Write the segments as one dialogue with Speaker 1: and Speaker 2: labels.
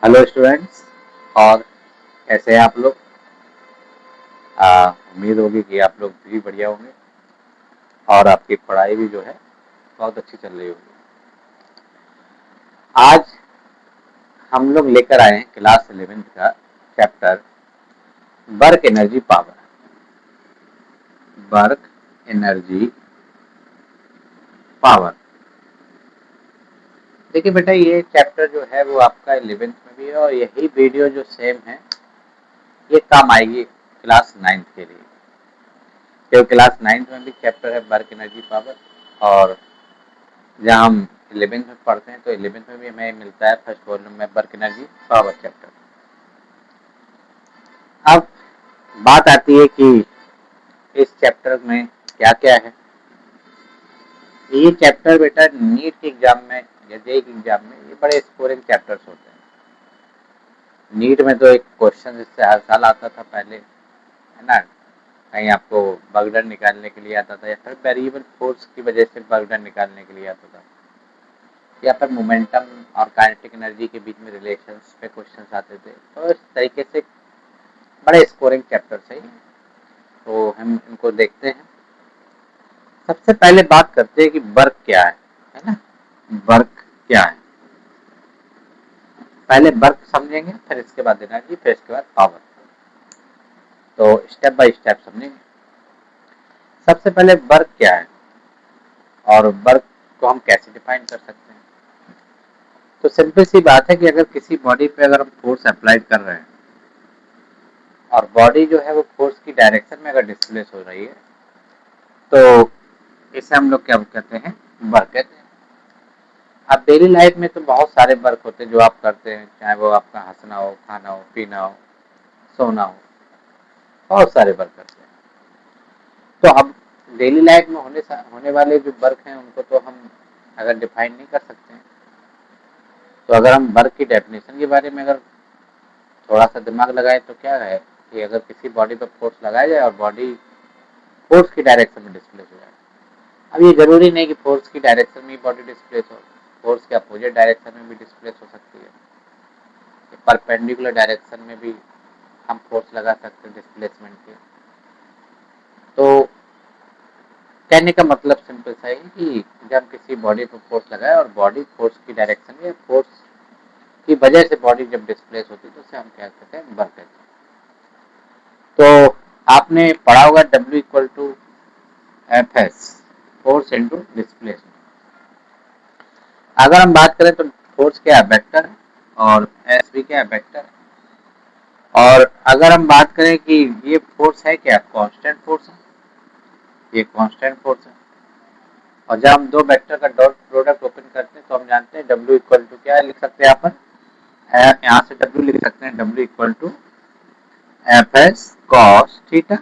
Speaker 1: Hello students. और कैसे हैं आप लोग? उम्मीद होगी कि आप लोग भी बढ़िया होंगे और आपकी पढ़ाई भी जो है बहुत अच्छी चल रही होगी। आज हम लोग लेकर आए हैं क्लास 11th का chapter work energy power. Work energy power. देखिए बेटा, ये चैप्टर जो है वो आपका 11th में भी है और यही वीडियो जो सेम है ये काम आएगी क्लास 9th के लिए, क्योंकि क्लास 9th में भी चैप्टर है वर्क एनर्जी पावर। और जहाँ हम 11th में पढ़ते हैं तो 11th में भी हमें मिलता है फर्स्ट वॉल्यूम में वर्क एनर्जी पावर चैप्टर। अब बात आती है कि इस चैप्टर में क्या क्या है। ये चैप्टर बेटा नीट के एग्जाम में या जेईई के एग्जाम में ये बड़े स्कोरिंग चैप्टर्स होते हैं। नीट में तो एक क्वेश्चन जिससे हर साल आता था पहले, है ना, कहीं आपको वर्क डन निकालने के लिए आता था या फिर वेरिएबल फोर्स की वजह से वर्क डन निकालने के लिए आता था, या फिर मोमेंटम और काइनेटिक एनर्जी के बीच में रिलेशंस पे क्वेश्चंस आते थे। तो इस तरीके से बड़े स्कोरिंग चैप्टर्स है, तो हम इनको देखते हैं। सबसे पहले बात करते हैं कि वर्क क्या है ना। वर्क क्या है, पहले वर्क समझेंगे, फिर इसके बाद एनर्जी, फिर इसके बाद पावर। तो स्टेप बाय स्टेप समझेंगे। सबसे पहले वर्क क्या है और वर्क को हम कैसे डिफाइन कर सकते हैं। तो सिंपल सी बात है कि अगर किसी बॉडी पे अगर हम फोर्स अप्लाई कर रहे हैं और बॉडी जो है वो फोर्स की डायरेक्शन में अगर डिस्प्लेस हो रही है तो इसे हम लोग क्या कहते हैं, वर्क कहते हैं। अब डेली लाइफ में तो बहुत सारे वर्क होते हैं जो आप करते हैं, चाहे वो आपका हंसना हो, खाना हो, पीना हो, सोना हो, बहुत सारे वर्क करते हैं। तो अब डेली लाइफ में होने वाले जो वर्क हैं उनको तो हम अगर डिफाइन नहीं कर सकते हैं, तो अगर हम वर्क की डेफिनेशन के बारे में अगर थोड़ा सा दिमाग लगाए तो क्या है कि अगर किसी बॉडी पर फोर्स लगाया जाए और बॉडी फोर्स की डायरेक्शन में डिस्प्लेस हो जाए। अब ये जरूरी नहीं कि फोर्स की डायरेक्शन में बॉडी डिस्प्लेस हो, फोर्स के अपोजिट डायरेक्शन में भी डिस्प्लेस हो सकती है, परपेंडिकुलर डायरेक्शन में भी हम फोर्स लगा सकते हैं डिस्प्लेसमेंट के। तो कहने का मतलब सिंपल सा है कि जब किसी बॉडी पर फोर्स लगाए और बॉडी फोर्स की डायरेक्शन में, फोर्स की वजह से बॉडी जब डिस्प्लेस होती है तो उसे हम क्या कहते हैं, वर्क कहते हैं। तो आपने पढ़ा होगा W equal to F S, force into displacement. अगर हम बात करें तो फोर्स क्या है, वेक्टर है, और एस भी क्या है, वेक्टर है। और अगर हम बात करें कि ये फोर्स है क्या, कांस्टेंट फोर्स है, ये कांस्टेंट फोर्स है। और जब हम दो वेक्टर का डॉट प्रोडक्ट ओपन करते हैं तो हम जानते हैं W इक्वल टू क्या लिख सकते हैं अपन, यहाँ से W लिख सकते हैं, W equal to F S cos theta.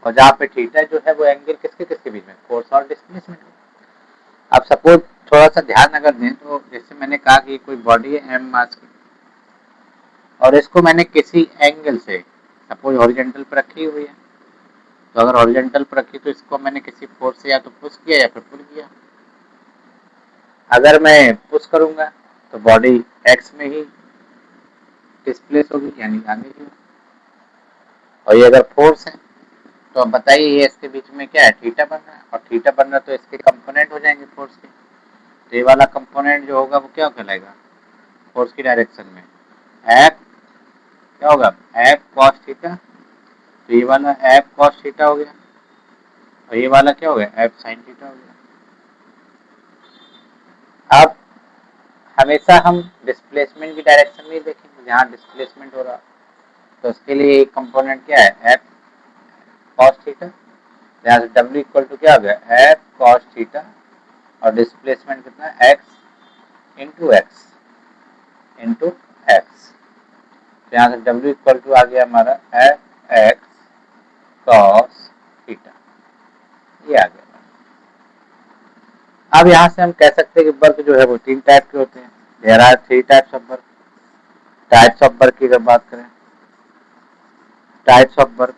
Speaker 1: और जहाँ पे थीटा जो है वो एंगल किसके किसके बीच में, फोर्स और डिस्प्लेसमेंट। अब सपोज थोड़ा सा ध्यान अगर दें तो जैसे मैंने कहा कि कोई बॉडी है एम मास की और इसको मैंने किसी एंगल से सपोज हॉरिजॉन्टल पर रखी हुई है। तो अगर हॉरिजॉन्टल पर रखी तो इसको मैंने किसी फोर्स से या तो पुश किया या फिर पुल किया। अगर मैं पुश करूंगा तो बॉडी एक्स में ही डिस्प्लेस होगी, यानी आगे की। और ये अगर फोर्स है तो अब बताइए ये इसके बीच में क्या है, थीटा बन रहा है, और थीटा बन रहा है तो इसके कंपोनेंट हो जाएंगे फोर्स के। तो ये वाला कंपोनेंट जो होगा वो क्या कहलाएगा, फोर्स की डायरेक्शन में एफ क्या होगा, एफ कॉस थीटा। तो ये वाला एफ कॉस थीटा हो गया और ये वाला क्या हो गया, एफ साइन थीटा हो गया। अब हमेशा हम डिस्प्लेसमेंट की डायरेक्शन में ही देखेंगे, जहाँ डिस्प्लेसमेंट हो रहा तो उसके लिए कंपोनेंट क्या है, एफ कॉस थीटा। यहाँ से डब्ल्यू इक्वल टू क्या हो गया, एफ कॉस थीटा, और डिस्प्लेसमेंट कितना, x into x into x. तो यहाँ से डब्ल्यू इक्वल टू आ गया हमारा एफ एक्स कॉस थीटा, ये आ गया। अब यहाँ से हम कह सकते हैं कि वर्क जो है वो तीन टाइप के होते हैं। There are three types of work. Types of work की अगर बात करें, टाइप्स ऑफ वर्क,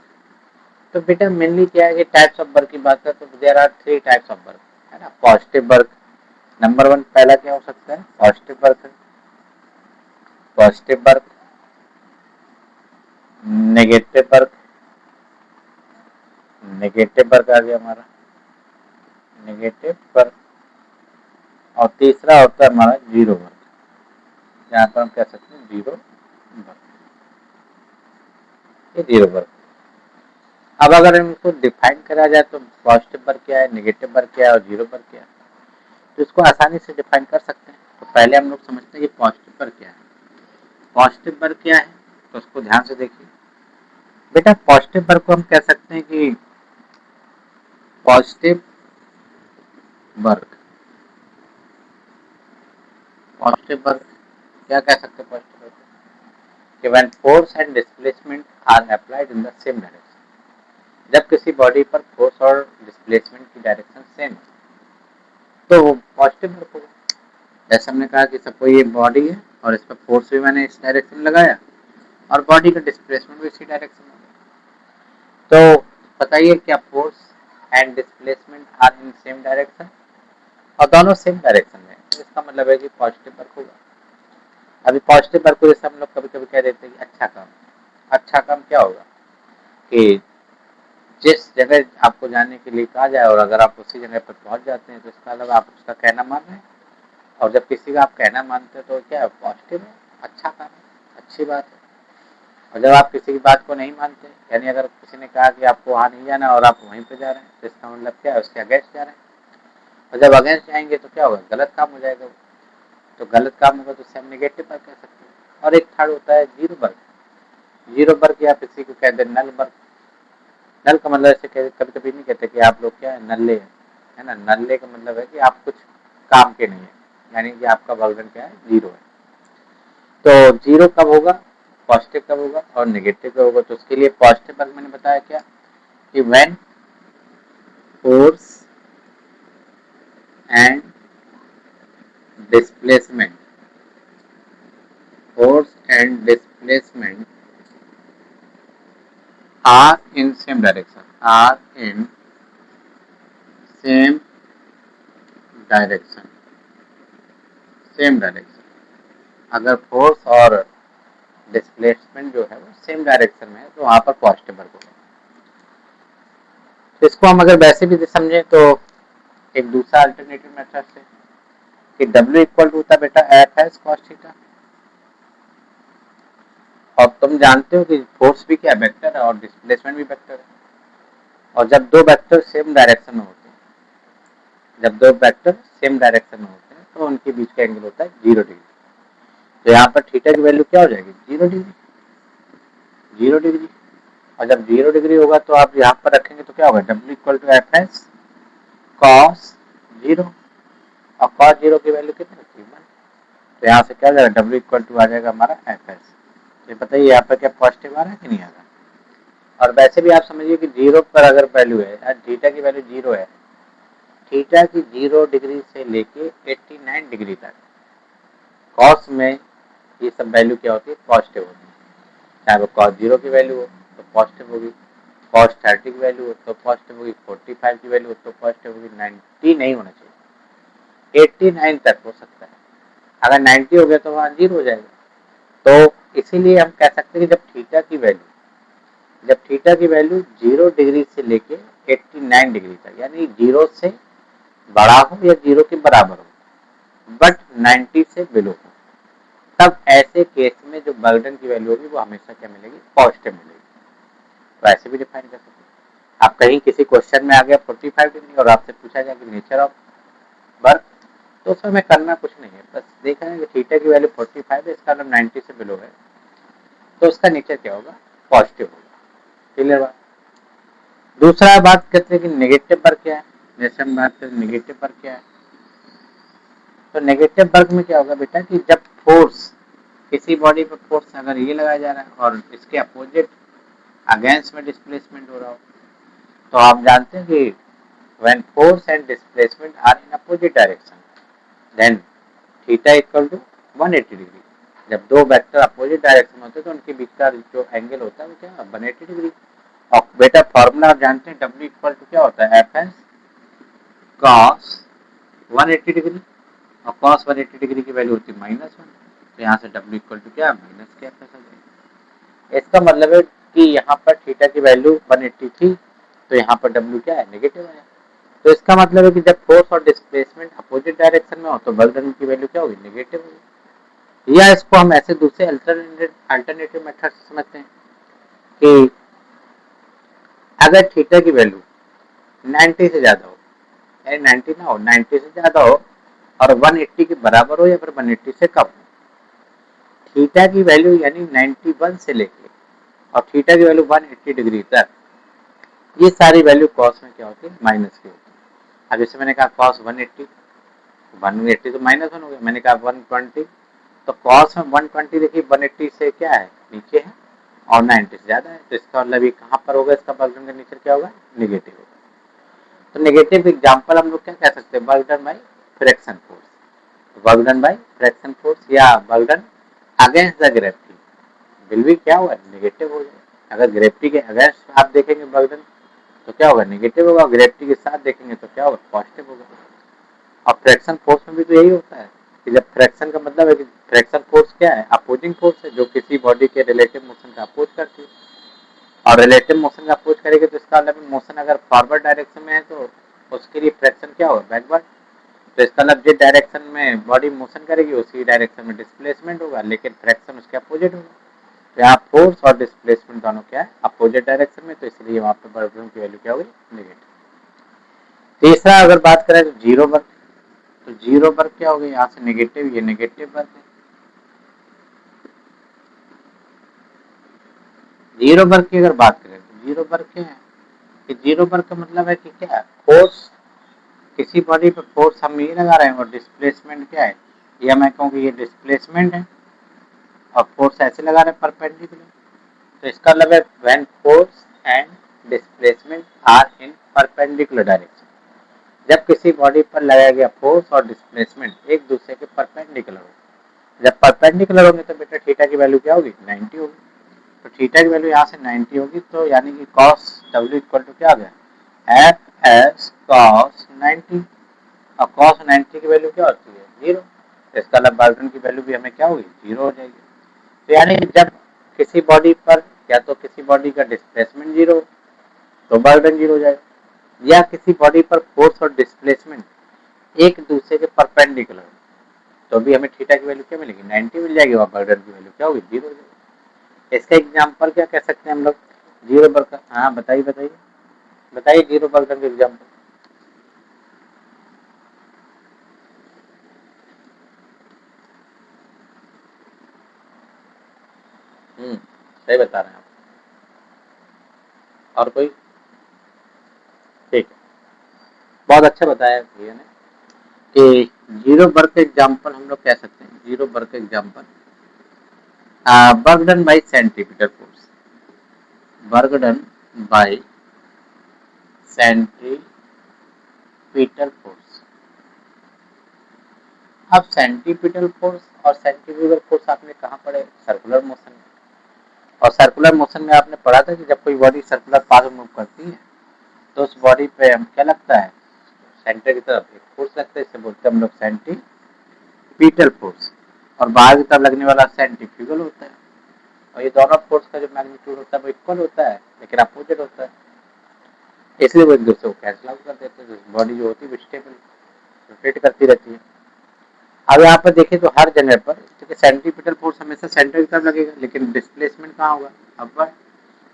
Speaker 1: तो बेटा मेनली क्या है कि टाइप्स ऑफ वर्क की बात करें तो there are three types of work, है ना। पॉजिटिव वर्क नंबर वन, पहला क्या हो सकता है, पॉजिटिव वर्क है। Positive work, negative work, negative work आ गया हमारा, नेगेटिव वर्क, और तीसरा होता है हमारा जीरो वर्क, यहाँ पर हम कह सकते हैं जीरो वर्क, ये जीरो वर्क। अब अगर इनको डिफाइन करा जाए तो पॉजिटिव वर्क क्या है, नेगेटिव वर्क क्या है और जीरो वर्क क्या है, तो इसको आसानी से डिफाइन कर सकते हैं। तो पहले हम लोग समझते हैं कि पॉजिटिव वर्क क्या है। पॉजिटिव वर्क क्या है तो उसको ध्यान से देखिए बेटा। पॉजिटिव वर्क को हम कह सकते हैं कि पॉजिटिव वर्क, पॉजिटिव वर्क क्या कह सकते हैं पॉजिटिव वर्क कि when force and displacement are applied in the same direction, जब किसी बॉडी पर फोर्स और डिस्प्लेसमेंट की डायरेक्शन सेम तो वो पॉजिटिव वर्क होगा। जैसे हमने कहा कि सपोज ये बॉडी है और इस पर फोर्स भी मैंने इस डायरेक्शन में लगाया और बॉडी का डिस्प्लेसमेंट भी इसी डायरेक्शन में, तो बताइए क्या force and displacement are in same direction, और दोनों सेम डायरेक्शन में, तो इसका मतलब है कि पॉजिटिव वर्क होगा। अभी पॉजिटिव वर्क को जैसे हम लोग कभी कभी कह देते हैं कि अच्छा काम, अच्छा काम क्या होगा कि जिस जगह आपको जाने के लिए कहा जाए और अगर आप उसी जगह पर पहुंच जाते हैं तो इसका मतलब आप उसका कहना मान रहे हैं, और जब किसी का आप कहना मानते हैं तो क्या है, पॉजिटिव है, अच्छा काम है, अच्छी बात है। और जब आप किसी की बात को नहीं मानते, यानी अगर किसी ने कहा कि आपको वहाँ नहीं जाना और आप वहीं पे जा रहे हैं, तो इसका मतलब क्या है, उसके अगेंस्ट जा रहे हैं, और जब अगेंस्ट जाएंगे तो क्या होगा, गलत काम हो जाएगा वो। तो गलत काम होगा तो उससे हम नेगेटिव वर्क कह सकते हैं। और एक थर्ड होता है जीरो वर्क, जीरो वर्क या किसी को कहते हैं नल वर्क। नल का मतलब ऐसे कभी कभी नहीं कहते कि आप लोग क्या है, नल्ले है ना, नल्ले का मतलब है कि आप कुछ काम के नहीं है, यानी कि आपका वर्जन क्या है, जीरो है। तो जीरो कब होगा, पॉजिटिव कब होगा और नेगेटिव कब होगा, तो उसके लिए पॉजिटिव वर्क मैंने बताया क्या कि when force and displacement, force and displacement are in same direction, are in same direction, same direction, अगर फोर्स और डिस्प्लेसमेंट जो है वो सेम डायरेक्शन में है तो वहां पर पॉजिटिव वर्क होगा। तो इसको हम अगर वैसे भी समझें तो एक दूसरा अल्टरनेटिव मेथड से कि W इक्वल टू होता है बेटा एफ एस कॉस थीटा, और तुम जानते हो कि फोर्स भी क्या वेक्टर है और डिस्प्लेसमेंट भी वेक्टर है, और जब दो वेक्टर सेम डायरेक्शन में होते हैं, जब दो वेक्टर सेम डायरेक्शन में होते हैं तो उनके बीच का एंगल होता है 0 डिग्री। तो यहाँ पर थीटा की वैल्यू क्या हो जाएगी, 0 डिग्री, 0 डिग्री। और जब 0 डिग्री होगा तो आप यहाँ पर रखेंगे तो क्या होगा, W equal to F S cos zero, और कॉस जीरो की वैल्यू कितनी होती है, तो यहाँ से क्या हो जाएगा, W इक्वल टू आ जाएगा हमारा एफ एस। ये बताइए यहाँ पर क्या पॉजिटिव आ रहा है कि नहीं आ रहा। और वैसे भी आप समझिए कि जीरो पर अगर वैल्यू है, थीटा की वैल्यू जीरो है, थीटा की 0 डिग्री से लेके 89 डिग्री तक कॉस में ये सब वैल्यू क्या होती है, पॉजिटिव होती है। चाहे वो कॉस जीरो की वैल्यू हो तो पॉजिटिव होगी, कॉस 30 की वैल्यू हो तो पॉजिटिव होगी, 45 की वैल्यू हो तो पॉजिटिव होगी, 90 नहीं होना चाहिए, 89 तक हो सकता है। अगर 90 हो गया तो वहाँ जीरो हो जाएगा। तो इसीलिए हम कह सकते हैं कि जब थीटा की वैल्यू 0 डिग्री से लेके 89 डिग्री तक, यानी जीरो से बड़ा हो या जीरो के बराबर हो बट 90 से बिलो हो, तब ऐसे केस में जो बर्डन की वैल्यू होगी वो हमेशा क्या मिलेगी, पॉजिटिव मिलेगी। तो ऐसे भी डिफाइन कर सकते हैं। आप कहीं किसी क्वेश्चन में आ गया 45 डिग्री और आपसे पूछा जाए कि नेचर ऑफ वर्क, तो उसमें हमें करना कुछ नहीं है, बस देखा है कि थीटा की वैल्यू 45 है, इसका मतलब 90 से बिलो है, तो उसका नेचर क्या होगा, पॉजिटिव होगा। क्लियर बात। दूसरा बात करते हैं कि नेगेटिव वर्क क्या है। जैसे हम बात करें नेगेटिव वर्क क्या है, तो नेगेटिव वर्क में क्या होगा बेटा कि जब फोर्स, किसी बॉडी पर फोर्स अगर ये लगाया जा रहा है और इसके अपोजिट अगेंस्ट में डिस्प्लेसमेंट हो रहा हो, तो आप जानते हैं कि when force and displacement are in opposite direction then theta equal to 180 degree. जब दो वेक्टर अपोजिट डायरेक्शन में होते हैं तो उनके बीच का जो एंगल होता है वो क्या, 180 डिग्री। और बेटा फॉर्मूला आप जानते हैं, W इक्वल टू क्या होता है, एफ एस कॉस 180 डिग्री, और कॉस 180 डिग्री की वैल्यू होती है -1। तो यहाँ से W इक्वल टू क्या माइनस के एफ एस हो जाएगा। इसका मतलब है कि यहाँ पर थीटा की वैल्यू 180 थी, तो यहाँ पर W क्या है नेगेटिव है। तो इसका मतलब है कि जब फोर्स और डिस्प्लेसमेंट अपोजिट डायरेक्शन में हो तो वर्क डन की वैल्यू क्या होगी नेगेटिव होगी। या इसको हम ऐसे दूसरे अल्टरनेटिव मेथड से समझते हैं कि अगर थीटा की वैल्यू 90 से ज्यादा हो, 90 ना हो, 90 से ज्यादा हो और 180 के बराबर हो या फिर 180 से कम हो, थीटा की वैल्यू यानी 91 से लेके और थीटा की वैल्यू 180 डिग्री तक, ये सारी वैल्यू कॉस में क्या होती है माइनस की होती है। अब जैसे मैंने कहा कॉस 180, 180 तो माइनस 1 हो गया। मैंने कहा 120, तो कॉस में 120 देखिए 180 से क्या है नीचे है और 90 से ज्यादा है, तो इसका मतलब ये कहाँ पर होगा, इसका वर्क डन का नेचर क्या होगा नेगेटिव होगा। तो नेगेटिव एग्जांपल हम लोग क्या कह सकते हैं, work done by friction force, work done by friction force या work done against the gravity will भी क्या होगा नेगेटिव हो जाएगा। अगर ग्रेविटी के अगेंस्ट आप देखेंगे वर्क डन तो क्या होगा नेगेटिव होगा, ग्रेविटी के साथ देखेंगे तो क्या होगा पॉजिटिव होगा। और फ्रैक्शन फोर्स में भी तो यही होता है कि जब फ्रैक्शन का मतलब है कि फ्रैक्शन फोर्स क्या है अपोजिंग फोर्स है जो किसी बॉडी के रिलेटिव मोशन का अपोज करती है, और रिलेटिव मोशन का अपोज करेगी तो इसका मतलब मोशन अगर फॉरवर्ड डायरेक्शन में है तो उसके लिए फ्रैक्शन क्या होगा बैकवर्ड। तो इसका मतलब जिस डायरेक्शन में बॉडी मोशन करेगी उसी डायरेक्शन में डिस्प्लेसमेंट होगा, लेकिन फ्रैक्शन उसके अपोजिट होगा। तो यहाँ फोर्स और डिस्प्लेसमेंट दोनों क्या है अपोजिट डायरेक्शन में, तो इसलिए वहाँ पे वर्क डन की वैल्यू क्या होगी नेगेटिव। तीसरा अगर बात करें तो जीरो वर्क, तो जीरो वर्क क्या हो गया यहाँ से नेगेटिव, ये नेगेटिव वर्क है। जीरो वर्क की अगर बात करें तो जीरो वर्क क्या है कि जीरो वर्क का मतलब है कि क्या है फोर्स, किसी बॉडी पे फोर्स हम ये लगा रहे हैं और डिस्प्लेसमेंट क्या है, या मैं कहूँ कि ये डिस्प्लेसमेंट है और फोर्स ऐसे लगा रहे हैं परपेंडिकुलर। तो इसका मतलब है when force and displacement are in perpendicular direction, जब किसी बॉडी पर लगाया गया फोर्स और डिस्प्लेसमेंट एक दूसरे के परपेंडिकुलर हो, जब परपेंडिकुलर होंगे तो बेटा थीटा की वैल्यू क्या होगी 90 होगी। तो थीटा की वैल्यू यहाँ से 90 होगी, तो यानी कि cos W इक्वल टू क्या आ गया एफ एस cos 90, और cos 90 की वैल्यू क्या होती है जीरो, तो इसका मतलब वर्क डन की वैल्यू भी हमें क्या होगी जीरो हो जाएगी। तो यानी जब किसी बॉडी पर या तो किसी बॉडी का डिस्प्लेसमेंट जीरो तो वर्क डन जीरो हो जाएगा, या किसी बॉडी पर फोर्स और डिस्प्लेसमेंट एक दूसरे के परपेंडिकुलर तो भी हमें थीटा की वैल्यू क्या मिलेगी 90 मिल जाएगी और वर्क डन की वैल्यू क्या होगी जीरो हो जाएगी। इसका एग्जाम्पल क्या कह सकते हैं हम लोग जीरो वर्क, हाँ बताइए बताइए बताइए जीरो वर्क डन का एग्जाम्पल। सही बता रहे हैं आप। और कोई ठीक है, बहुत अच्छा बताया भैया ने कि जीरो वर्क का एग्जाम्पल हम लोग कह सकते हैं, जीरो वर्क का example work done by centripetal force, work done by centripetal force. अब सेंट्रीपिटल फोर्स और सेंट्रीफ्यूगल फोर्स आपने कहाँ पढ़े सर्कुलर मोशन में, और सर्कुलर मोशन में आपने पढ़ा था कि जब कोई बॉडी सर्कुलर पाथ में मूव करती है तो उस बॉडी पे हम क्या लगता है सेंटर की तरफ एक फोर्स लगता है, इसे बोलते हैं हम लोग सेंट्रीपिटल फोर्स, और बाहर की तरफ लगने वाला सेंट्रीफ्यूगल होता है। और ये दोनों फोर्स का जो मैग्नीट्यूड होता है वो इक्वल होता है लेकिन अपोजिट होता है, इसलिए वो एक दूसरे को कैंसिल आउट कर देते हैं, बॉडी जो होती है वो स्टेबल रोटेट करती रहती है। अब यहाँ पर देखिए तो हर जगह पर ठीक है सेंट्रीपिटल फोर्स हमेशा सेंटर की तरफ लगेगा लेकिन डिस्प्लेसमेंट कहाँ होगा अपवर्ड,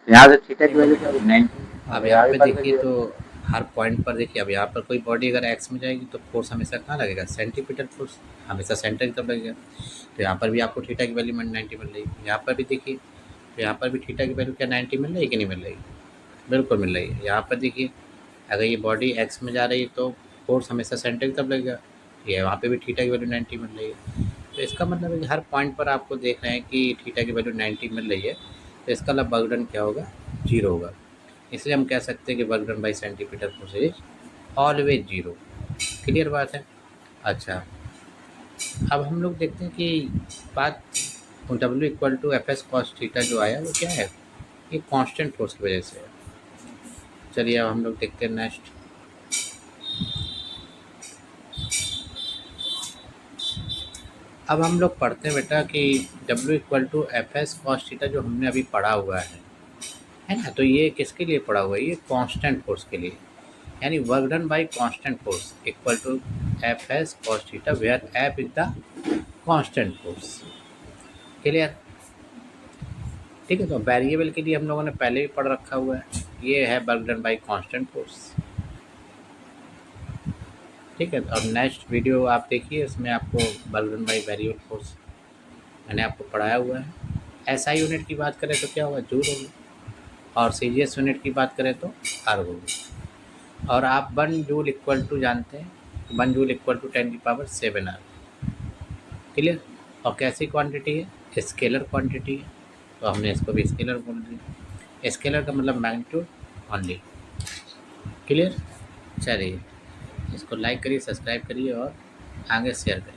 Speaker 1: यहाँ से थीटा की वैल्यू क्या होगी 90,
Speaker 2: अब
Speaker 1: अब
Speaker 2: यहाँ
Speaker 1: यहाँ भी
Speaker 2: पे
Speaker 1: बढ़
Speaker 2: देखिए
Speaker 1: गई।
Speaker 2: तो हर पॉइंट पर देखिए, अब यहाँ पर कोई बॉडी अगर एक्स में जाएगी तो फोर्स हमेशा कहाँ लगेगा सेंटीमीटर फोर्स, हमेशा सेंटर की तरफ लगेगा। तो यहाँ पर भी आपको थीटा की वैल्यू 90 मिल रही है, यहाँ पर भी देखिए तो यहाँ पर भी थीटा की वैल्यू क्या 90 मिल रही है कि नहीं मिल रही, बिल्कुल मिल रही है। यहाँ पर देखिए अगर ये बॉडी एक्स में जा रही है तो फोर्स हमेशा सेंटर की तरफ लगेगा, ये वहाँ पे भी थीटा की वैल्यू 90 मिल रही है। तो इसका मतलब है कि हर पॉइंट पर आपको देख रहे हैं कि थीटा की वैल्यू 90 मिल रही है, तो इसका मतलब वर्क डन क्या होगा जीरो होगा। इसलिए हम कह सकते हैं कि work done by centimetre force is always zero. Clear बात है। अच्छा, अब हम लोग देखते हैं कि बात W equal to F S cos theta जो आया वो क्या है, ये कांस्टेंट फोर्स की वजह से है। चलिए अब हम लोग देखते हैं नेक्स्ट। अब हम लोग पढ़ते हैं बेटा कि W equal to F S cos theta जो हमने अभी पढ़ा हुआ है ना। तो ये किसके लिए पढ़ा हुआ है, ये कांस्टेंट फोर्स के लिए, यानी work done by constant force equal to F S cos theta where F is the constant force. Clear? ठीक है, तो वेरिएबल के लिए हम लोगों ने पहले भी पढ़ रखा हुआ है, ये है work done by constant force. ठीक है, तो अब नेक्स्ट वीडियो आप देखिए, उसमें आपको work done by variable force मैंने आपको पढ़ाया हुआ है। एसआई यूनिट की बात करें तो क्या होगा, जूल होगी, और सीजीएस यूनिट की बात करें तो आर होगी। और आप 1 जूल इक्वल टू जानते हैं, 1 जूल इक्वल टू 10⁷ आर। क्लियर? और कैसी क्वांटिटी है, स्केलर क्वांटिटी है, तो हमने इसको भी स्केलर बोल दिया। स्केलर का मतलब मैग्नीट्यूड ओनली। क्लियर? चलिए, इसको लाइक करिए, सब्सक्राइब करिए और आगे शेयर करिए।